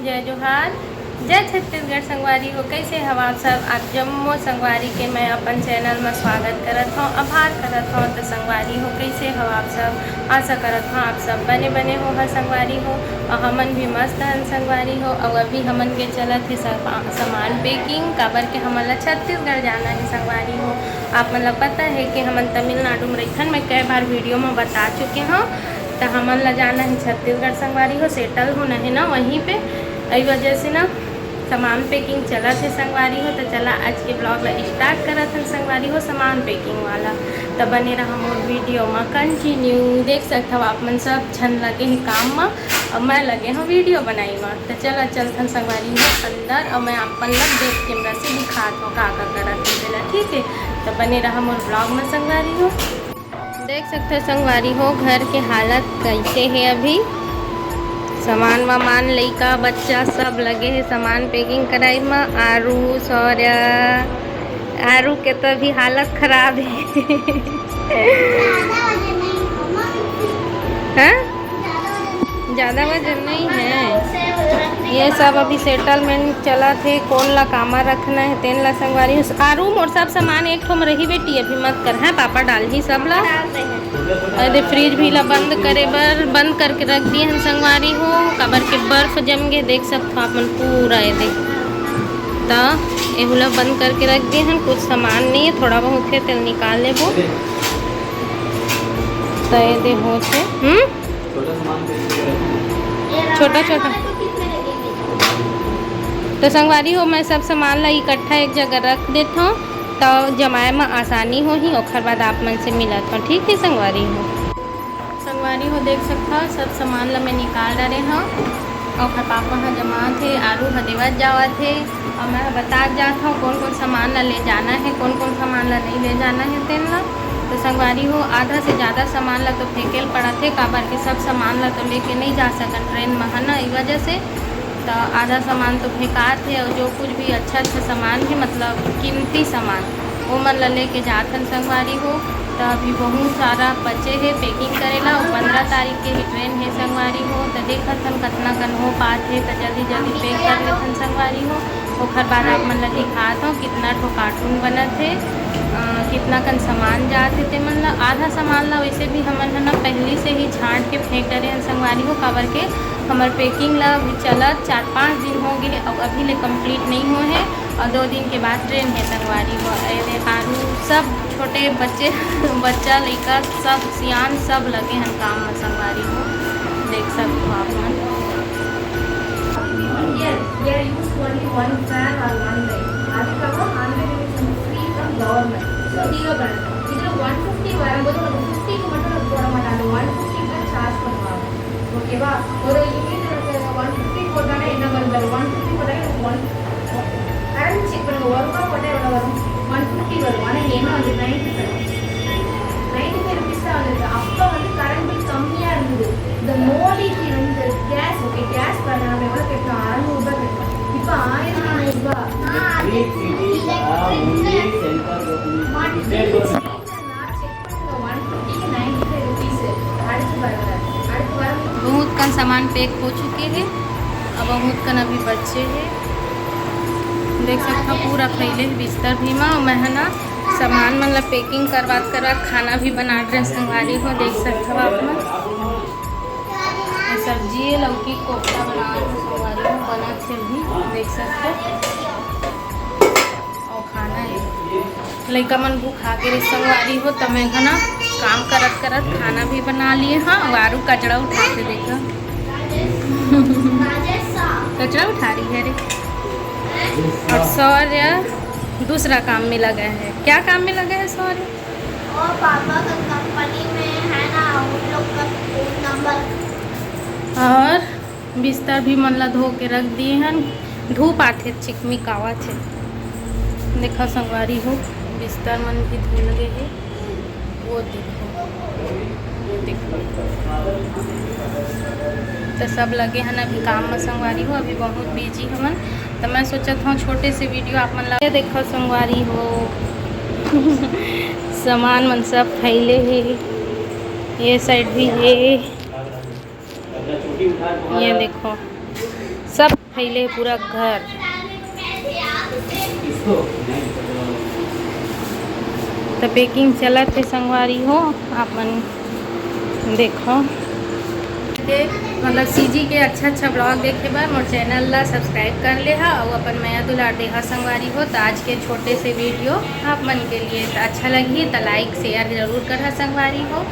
जय जोहार, जय छत्तीसगढ़ संगवारी हो। कैसे हवा आप सब आप जम्मो संगवारी के मैं अपन चैनल में स्वागत करत हूँ, आभार करत हूँ। तो संगवारी हो कैसे हवा आप सब, आशा करत हूँ आप सब बने बने हो हर संगवारी हो और हमन भी मस्त हन संगवारी हो। और अभी हमन के चलत है सामान पैकिंग काबर के हमन ला छत्तीसगढ़ जाना है संगवारी हो। आप मन ला पता है कि हमन तमिलनाडु में रहीथन, मैं कई बार वीडियो में बता चुके हूँ। तो हमन ला जाना है छत्तीसगढ़ संगवारी हो, सेटल होना है ना वहीं पे। इस वजह से ना सामान पैकिंग चला थे संगवारी हो। तो चला आज के ब्लॉग में स्टार्ट करत हैं संगवारी हो सामान पैकिंग वाला। तो बने रहा मोर वीडियो में कंटिन्यू। देख सकते हो आप मन सब छन लगे हैं काम में और मैं लगे हूँ वीडियो बनाई में। तो चला चलते हैं संगवारी हो अंदर और मैं अपन लग देख कैमरा से दिखात हूँ का करत है, ठीक है। तो बने रहा मोर ब्लॉग में संगवारी हो। देख सकते हो संगवारी हो घर के हालत कैसे है। अभी सामान वामान लइका बच्चा सब लगे है सामान पैकिंग कराई में। आरू सौर्य आरू के तो अभी हालत खराब है हाँ ज़्यादा वजन नहीं है। ये सब अभी सेटलमेंट चला थे, कौन ला कामा रखना है तेन ला संगवारी। आरू मोर सब सामान एक ठो में रही बेटी, अभी मत कर है पापा डाल ही सब ला। अरे फ्रिज भी ला बंद करे बर बंद करके रख दिए हैं संगवारी हो काबर के बर्फ जम गए। देख सकते हो आप मन पूरा ये देख तो ये बंद करके रख दिए हैं। कुछ सामान नहीं है, थोड़ा बहुत है तेल निकाल ले वो तो ये दे होते छोटा छोटा। तो संगवारी हो मैं सब सामान ला इकट्ठा एक जगह रख देता हूँ तो जमाए में आसानी हो ही। और बाद आप मन से मिलत हूँ, ठीक है संगवारी हो। संगवारी हो देख सकते हो सब सामान ला मैं निकाल डाले हूँ और पापा हाँ जमा थे, आरू हदेवत जावा थे और मैं बता जाता हूँ कौन कौन सामान ला ले जाना है, कौन कौन सामान ला नहीं ले जाना है तेन ला। तो संगवारी हो आधा से ज़्यादा सामान ला तो फेंकेल पड़ा थे काबर के सब सामान ला तो लेके नहीं जा सकन ट्रेन में है ना, इस वजह से। तो आधा सामान तो फेंका थे और जो कुछ भी अच्छा सामान है मतलब कीमती सामान वो मन ला लेके जाथन संगवारी हो। तो अभी बहुत सारा बच्चे है पैकिंग करेला और 15 तारीख के ही ट्रेन है संगवारी हो। तो देखत हम कितना कन हो पात है तो जल्दी जल्दी पैक कर लेथन संगवारी हो। और बाद आप मन ला दिखात हूँ कितना ठो कार्टून बनत है, कितना कन सामान जाते ते मन ला। आधा सामान ला वैसे भी हमन है ना पहले से ही छाँट के फेंक डरे हैं संगवारी हो काबर के हमार पैकिंग ला भी चलत 4-5 दिन हो गए और अभी ले कंप्लीट नहीं हो है और 2 दिन के बाद ट्रेन है संगवारी हो। आरू सब छोटे बच्चे बच्चा लड़का सब सियान सब लगे हैं काम में संगवारी हो। देख सकते हो आप मन ஓகேவா ஒரு யூனிட் 150 போட்டானே என்ன வருது 150 போட்டானே கரண்ட் செக் பண்ணுங்க 1 ரூபாய் போட்டா எவ்வளவு வரும் 150 வரும். ஆனா என்ன வந்து 95 rupees தான் வருது. அப்ப வந்து கரண்ட் பில் கம்மியா இருந்தது. இந்த மோடிக்கு வந்து கேஸ் ஓகே கேஸ் பண்ண நம்ம எவ்வளவு கேட்டோம் 600 ரூபாய் கேட்டோம். இப்போ 1500 ரூபாய். बहुत कन सामान पैक हो चुके हैं और बहुत कन अभी बच्चे हैं। देख सकते हो पूरा फैले बिस्तर भी में और मैं है ना सामान मतलब पैकिंग करवात खाना भी बना रहे संगवारी हो। देख सकते हो आप लोग सब्जी है लौकी कोफ्ता बना संगवारी हो बना थे भी देख सकते और खाना है लड़का मन भूख खा के संगवारी हो। तो मैं है ना काम करत करत खाना भी बना लिए हाँ। आरू कचरा उठा के देखा कचरा उठा रही है रे। और सौर्य दूसरा काम में लगा है। क्या काम में लगा है सौर्य? और पापा का कंपनी में है ना उन लोग का फोन नंबर। और बिस्तर भी मन ला धो के रख दिए हैं। धूप आते चिकमी कावा थे देखा संगवारी हो बिस्तर मन भी धुल गए है वो देखो तो सब लगे हैं अभी काम में संगवारी हो। अभी बहुत बिजी हमन तो मैं सोचत हूँ छोटे से वीडियो आप मन ला देखो संगवारी हो सामान मन सब फैले है। ये साइड भी है, ये देखो सब फैले है पूरा घर। तो पैकिंग चलत है संगवारी हो, आपन देखो के मतलब सीजी के अच्छा ब्लॉग देखे बार मोर चैनल ला सब्सक्राइब कर ले हा और अपन माया दुलार देहा संगवारी हो। तो आज के छोटे से वीडियो आप मन के लिए अच्छा लगी तो लाइक शेयर जरूर कर संगवारी हो।